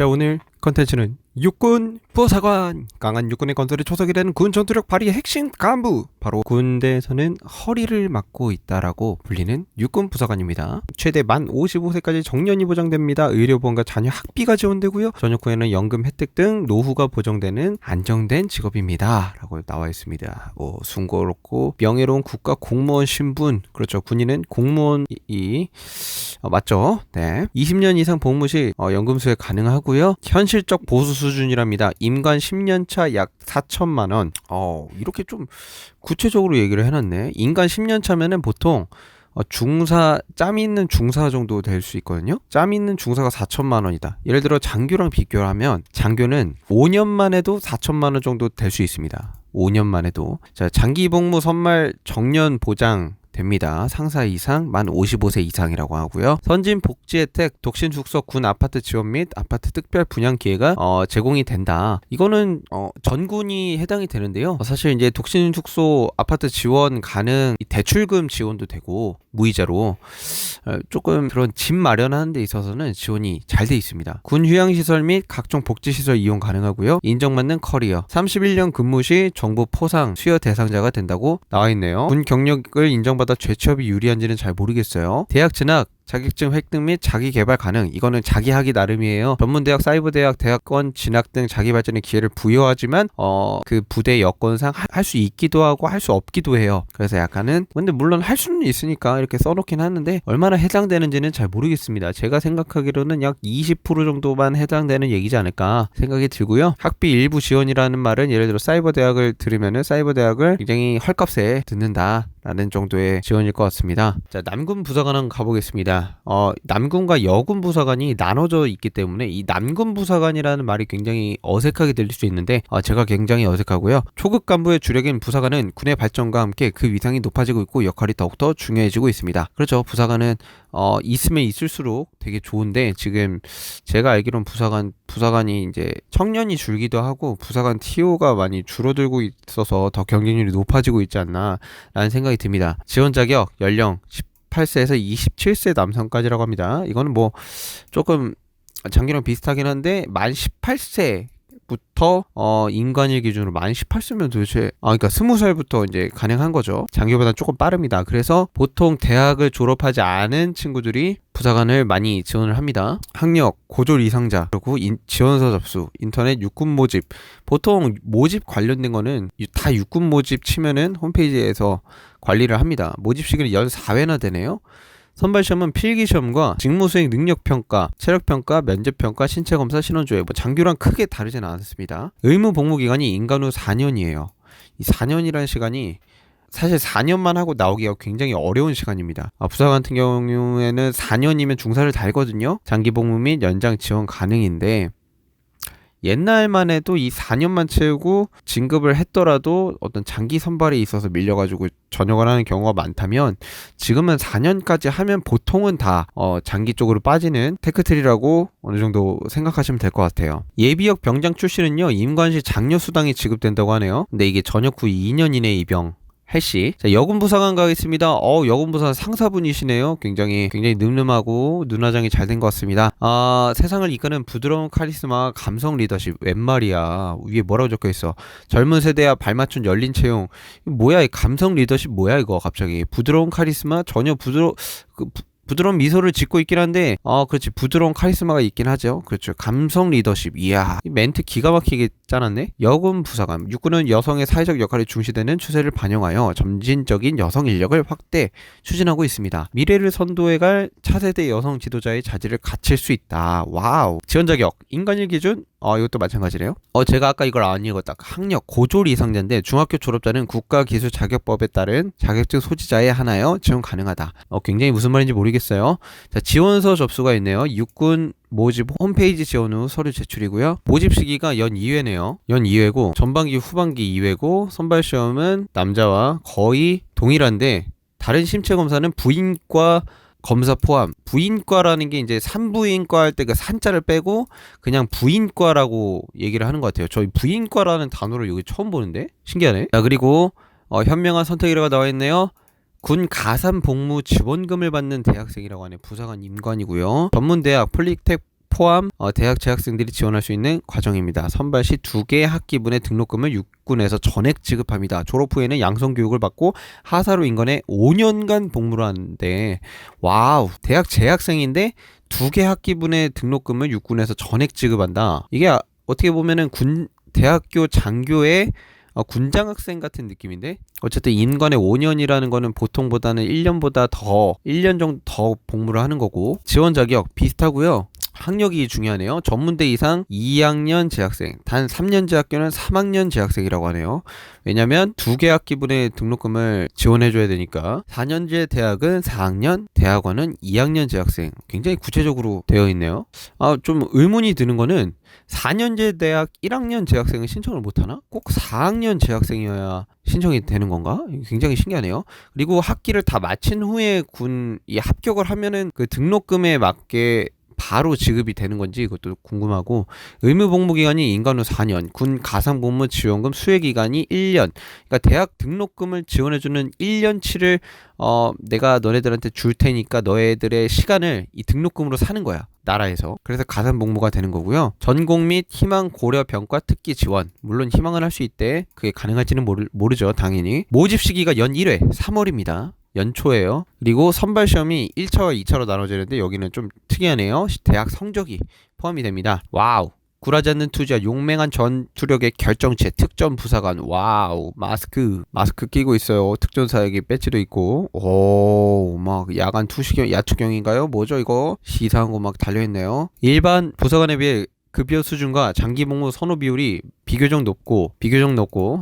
자, 오늘 컨텐츠는 육군 부사관, 강한 육군의 건설에 초석이 되는 군 전투력 발휘의 핵심 간부, 바로 군대에서는 허리를 맡고 있다라고 불리는 육군 부사관입니다. 최대 만 55세까지 정년이 보장됩니다. 의료보험과 자녀 학비가 지원되고요. 전역 후에는 연금 혜택 등 노후가 보장되는 안정된 직업입니다 라고 나와 있습니다. 순고롭고 명예로운 국가 공무원 신분, 그렇죠, 군인은 공무원이 맞죠? 네. 20년 이상 복무 시 연금 수혜 가능하고요. 현실적 보수 수준이랍니다. 임관 10년차 약 4천만원. 이렇게 좀 구체적으로 얘기를 해놨네. 임관 10년차면은 보통 중사, 짬 있는 중사 정도 될 수 있거든요. 짬 있는 중사가 4천만원이다. 예를 들어 장교랑 비교를 하면 장교는 5년만 해도 4천만원 정도 될 수 있습니다. 5년만 해도. 자, 장기 복무 선말 정년 보장 됩니다. 상사 이상 만 55세 이상이라고 하고요. 선진 복지 혜택, 독신 숙소, 군 아파트 지원 및 아파트 특별 분양 기회가 제공이 된다. 이거는 전군이 해당이 되는데요. 사실 이제 독신 숙소 아파트 지원 가능, 대출금 지원도 되고 무이자로 조금 그런 집 마련하는 데 있어서는 지원이 잘 돼 있습니다. 군 휴양시설 및 각종 복지시설 이용 가능하고요. 인정받는 커리어, 31년 근무 시 정부 포상 수여 대상자가 된다고 나와 있네요. 군 경력을 인정받아 재취업이 유리한지는 잘 모르겠어요. 대학 진학, 자격증 획득 및 자기 개발 가능. 이거는 자기 하기 나름이에요. 전문대학, 사이버대학, 대학원 진학 등 자기 발전의 기회를 부여하지만 그 부대 여건상 할 수 있기도 하고 할 수 없기도 해요. 그래서 약간은, 근데 물론 할 수는 있으니까 이렇게 써놓긴 하는데 얼마나 해당되는지는 잘 모르겠습니다. 제가 생각하기로는 약 20% 정도만 해당되는 얘기지 않을까 생각이 들고요. 학비 일부 지원이라는 말은 예를 들어 사이버대학을 들으면은 사이버대학을 굉장히 헐값에 듣는다 라는 정도의 지원일 것 같습니다. 자, 남군 부사관 한번 가보겠습니다. 남군과 여군 부사관이 나눠져 있기 때문에 이 남군 부사관이라는 말이 굉장히 어색하게 들릴 수 있는데 제가 굉장히 어색하고요. 초급 간부의 주력인 부사관은 군의 발전과 함께 그 위상이 높아지고 있고 역할이 더욱더 중요해지고 있습니다. 그렇죠. 부사관은 있으면 있을수록 되게 좋은데, 지금 제가 알기로는 부사관이 이제 청년이 줄기도 하고 부사관 TO가 많이 줄어들고 있어서 더 경쟁률이 높아지고 있지 않나 라는 생각이 듭니다. 지원 자격 연령 18세에서 27세 남성까지라고 합니다. 이거는 뭐 조금 장기랑 비슷하긴 한데 만 18세 부터 인관일 기준으로 만 18세면 도대체 그러니까 20살부터 이제 가능한 거죠. 장교보다 조금 빠릅니다. 그래서 보통 대학을 졸업하지 않은 친구들이 부사관을 많이 지원을 합니다. 학력, 고졸 이상자, 그리고 지원서 접수, 인터넷 육군 모집. 보통 모집 관련된 거는 다 육군 모집 치면은 홈페이지에서 관리를 합니다. 모집 시기는 14회나 되네요. 선발시험은 필기시험과 직무수행 능력평가, 체력평가, 면접평가, 신체검사, 신원조회, 장교랑 크게 다르진 않았습니다. 의무복무기간이 인간 후 4년이에요. 이 4년이라는 시간이 사실 4년만 하고 나오기가 굉장히 어려운 시간입니다. 부사관 같은 경우에는 4년이면 중사를 달거든요. 장기복무 및 연장 지원 가능인데, 옛날만 해도 이 4년만 채우고 진급을 했더라도 어떤 장기 선발에 있어서 밀려가지고 전역을 하는 경우가 많다면, 지금은 4년까지 하면 보통은 다 장기 쪽으로 빠지는 테크트리라고 어느 정도 생각하시면 될 것 같아요. 예비역 병장 출신은요, 임관시 장려수당이 지급된다고 하네요. 근데 이게 전역 후 2년 이내 입영 해시. 자, 여군 부사관 가겠습니다. 여군 부사관 상사분이시네요. 굉장히 늠름하고 눈화장이 잘 된 것 같습니다. 세상을 이끄는 부드러운 카리스마, 감성 리더십. 웬 말이야. 위에 뭐라고 적혀 있어? 젊은 세대와 발맞춘 열린 채용. 뭐야, 이 감성 리더십 뭐야 이거 갑자기. 부드러운 카리스마, 전혀 부드러운 미소를 짓고 있긴 한데 그렇지, 부드러운 카리스마가 있긴 하죠. 그렇죠. 감성 리더십. 이야, 이 멘트 기가 막히게 짜놨네. 여군 부사관. 육군은 여성의 사회적 역할이 중시되는 추세를 반영하여 점진적인 여성 인력을 확대 추진하고 있습니다. 미래를 선도해갈 차세대 여성 지도자의 자질을 갖출 수 있다. 와우. 지원 자격 인간일 기준 이것도 마찬가지네요. 제가 아까 이걸 안 읽었다. 학력 고졸 이상자인데 중학교 졸업자는 국가기술자격법에 따른 자격증 소지자에 한하여 지원 가능하다. 굉장히 무슨 말인지 모르겠어요. 자, 지원서 접수가 있네요. 육군 모집 홈페이지 지원 후 서류 제출이고요. 모집 시기가 연 2회네요. 연 2회고 전반기 후반기 2회고 선발시험은 남자와 거의 동일한데, 다른 심체검사는 부인과 검사 포함. 부인과라는 게 이제 산부인과 할 때 그 산자를 빼고 그냥 부인과라고 얘기를 하는 것 같아요. 저희 부인과라는 단어를 여기 처음 보는데 신기하네. 자, 그리고 현명한 선택이라고 나와 있네요. 군 가산 복무 지원금을 받는 대학생이라고 하네. 부사관 임관이고요. 전문대학, 폴리텍 포함 대학 재학생들이 지원할 수 있는 과정입니다. 선발 시 2개 학기분의 등록금을 육군에서 전액 지급합니다. 졸업 후에는 양성 교육을 받고 하사로 인건에 5년간 복무를 하는데, 와우, 대학 재학생인데 2개 학기분의 등록금을 육군에서 전액 지급한다. 이게 어떻게 보면은 대학교 장교의 군장학생 같은 느낌인데, 어쨌든 인건의 5년이라는 거는 보통보다는 1년 정도 더 복무를 하는 거고, 지원 자격 비슷하고요. 학력이 중요하네요. 전문대 이상 2학년 재학생, 단 3년제 학교는 3학년 재학생이라고 하네요. 왜냐면 2개 학기분의 등록금을 지원해줘야 되니까. 4년제 대학은 4학년, 대학원은 2학년 재학생. 굉장히 구체적으로 되어 있네요. 좀 의문이 드는 거는 4년제 대학 1학년 재학생은 신청을 못하나? 꼭 4학년 재학생이어야 신청이 되는 건가? 굉장히 신기하네요. 그리고 학기를 다 마친 후에 이 합격을 하면은 그 등록금에 맞게 바로 지급이 되는 건지 이것도 궁금하고, 의무 복무 기간이 인간후 4년, 군 가상복무 지원금 수혜 기간이 1년. 그러니까 대학 등록금을 지원해주는 1년치를 내가 너네들한테 줄 테니까 너희들의 시간을 이 등록금으로 사는 거야, 나라에서. 그래서 가산복무가 되는 거고요. 전공 및 희망 고려 병과 특기 지원, 물론 희망은 할 수 있대. 그게 가능할지는 모르죠, 당연히. 모집 시기가 연 1회 3월입니다. 연초예요. 그리고 선발 시험이 1차와 2차로 나눠지는데 여기는 좀 특이하네요. 대학 성적이 포함이 됩니다. 와우. 굴하지 않는 투자, 용맹한 전투력의 결정체, 특전 부사관. 와우. 마스크 끼고 있어요. 특전사에게 배지도 있고. 오, 막 야간 투시경, 야투경인가요? 뭐죠 이거? 시사한 거 막 달려있네요. 일반 부사관에 비해 급여 수준과 장기 복무 선호 비율이 비교적 높고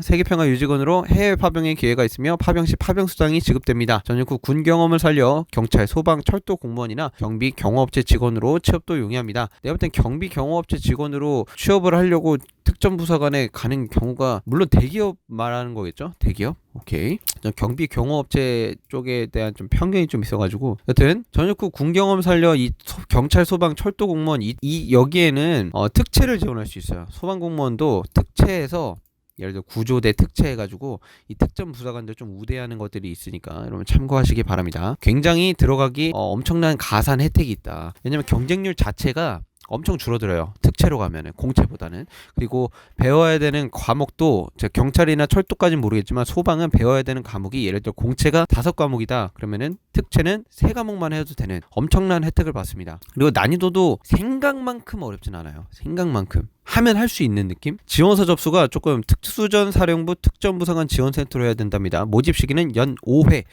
세계평화 유지군으로 해외 파병의 기회가 있으며 파병 시 파병 수당이 지급됩니다. 전역 후 군 경험을 살려 경찰, 소방, 철도 공무원이나 경비 경호업체 직원으로 취업도 용이합니다. 내가 볼 땐 경비 경호업체 직원으로 취업을 하려고 특전부사관에 가는 경우가, 물론 대기업 말하는 거겠죠? 대기업? 오케이. 경비 경호업체 쪽에 대한 좀 편견이 좀 있어가지고, 여튼 전역 후 군 경험 살려 이 경찰, 소방, 철도 공무원 여기에는 특채를 지원할 수 있어요. 소방 공무원도 특채에서, 예를 들어 구조대 특채 해가지고 이 특전 부사관들 좀 우대하는 것들이 있으니까 여러분 참고하시기 바랍니다. 굉장히 들어가기 엄청난 가산 혜택이 있다. 왜냐면 경쟁률 자체가 엄청 줄어들어요, 특채로 가면은, 공채보다는. 그리고 배워야 되는 과목도, 경찰이나 철도까지는 모르겠지만 소방은 배워야 되는 과목이, 예를 들어 공채가 5과목이다 그러면은 특채는 3과목만 해도 되는 엄청난 혜택을 받습니다. 그리고 난이도도 생각만큼 어렵진 않아요. 생각만큼 하면 할 수 있는 느낌? 지원서 접수가 조금 특수전 사령부 특전부사관 지원센터로 해야 된답니다. 모집 시기는 연 5회.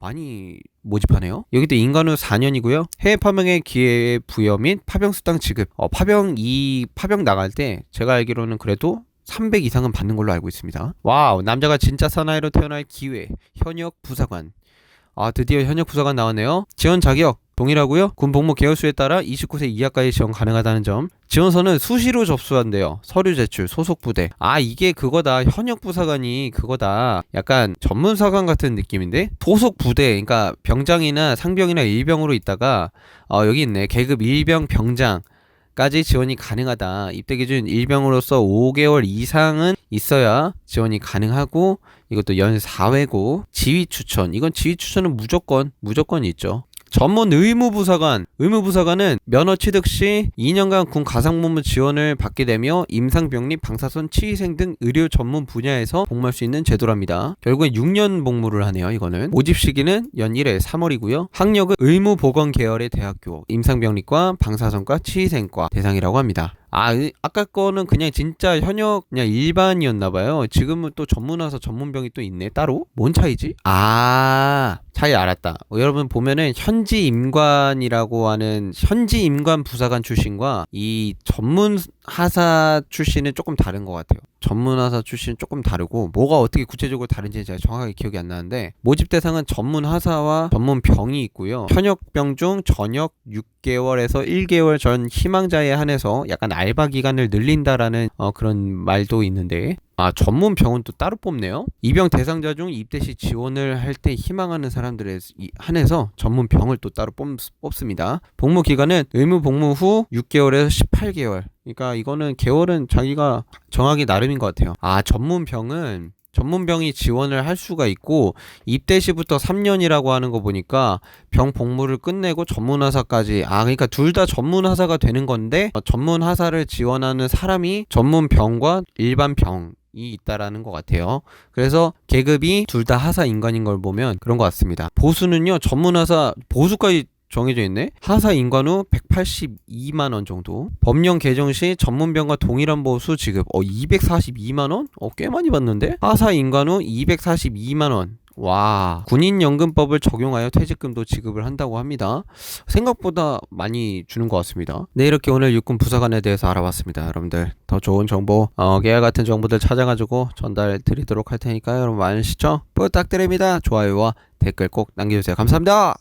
많이 모집하네요. 여기도 인간후 4년이고요. 해외 파병의 기회 부여 및 파병 수당 지급. 파병 나갈 때 제가 알기로는 그래도 300 이상은 받는 걸로 알고 있습니다. 와우, 남자가 진짜 사나이로 태어날 기회. 현역 부사관. 드디어 현역 부사관 나왔네요. 지원 자격 동일하고요. 군 복무 개월수에 따라 29세 이하까지 지원 가능하다는 점. 지원서는 수시로 접수한대요. 서류 제출, 소속 부대. 이게 그거다. 현역 부사관이 그거다. 약간 전문사관 같은 느낌인데, 소속 부대, 그러니까 병장이나 상병이나 일병으로 있다가 여기 있네. 계급 일병 병장 까지 지원이 가능하다. 입대 기준 일병으로서 5개월 이상은 있어야 지원이 가능하고, 이것도 연 4회고, 지휘 추천. 이건 지휘 추천은 무조건 있죠. 전문 의무부사관. 의무부사관은 면허 취득 시 2년간 군 가상복무 지원을 받게 되며 임상병리, 방사선, 치위생 등 의료 전문 분야에서 복무할 수 있는 제도랍니다. 결국엔 6년 복무를 하네요. 이거는 모집 시기는 연 1회 3월이고요. 학력은 의무보건 계열의 대학교, 임상병리과, 방사선과, 치위생과 대상이라고 합니다. 아까 거는 그냥 진짜 현역 그냥 일반이었나봐요. 지금은 또 전문화서 전문병이 또 있네, 따로. 뭔 차이지? 차이 알았다. 여러분 보면은 현지 임관이라고 하는 현지 임관 부사관 출신과 이 전문 하사 출신은 조금 다른 것 같아요. 전문 하사 출신은 조금 다르고, 뭐가 어떻게 구체적으로 다른지 제가 정확하게 기억이 안 나는데, 모집 대상은 전문 하사와 전문 병이 있고요. 현역병 중 전역 6개월에서 1개월 전 희망자에 한해서 약간 알바 기간을 늘린다라는 그런 말도 있는데, 전문 병은 또 따로 뽑네요. 입영 대상자 중 입대 시 지원을 할 때 희망하는 사람들에 한해서 전문 병을 또 따로 뽑습니다. 복무 기간은 의무 복무 후 6개월에서 18개월. 그러니까 이거는 개월은 자기가 정하기 나름인 것 같아요. 전문 병은 전문병이 지원을 할 수가 있고, 입대 시부터 3년이라고 하는 거 보니까 병 복무를 끝내고 전문하사까지, 그러니까 둘 다 전문하사가 되는 건데, 전문하사를 지원하는 사람이 전문병과 일반 병이 있다라는 것 같아요. 그래서 계급이 둘 다 하사 인간인 걸 보면 그런 것 같습니다. 보수는요, 전문하사 보수까지 정해져 있네. 하사 인관후 182만원 정도. 법령 개정 시 전문병과 동일한 보수 지급 242만원? 꽤 많이 받는데? 하사 인관후 242만원. 와, 군인연금법을 적용하여 퇴직금도 지급을 한다고 합니다. 생각보다 많이 주는 것 같습니다. 네, 이렇게 오늘 육군 부사관에 대해서 알아봤습니다. 여러분들 더 좋은 정보, 계약 같은 정보들 찾아가지고 전달 드리도록 할 테니까요. 여러분 많은 시청 부탁드립니다. 좋아요와 댓글 꼭 남겨주세요. 감사합니다.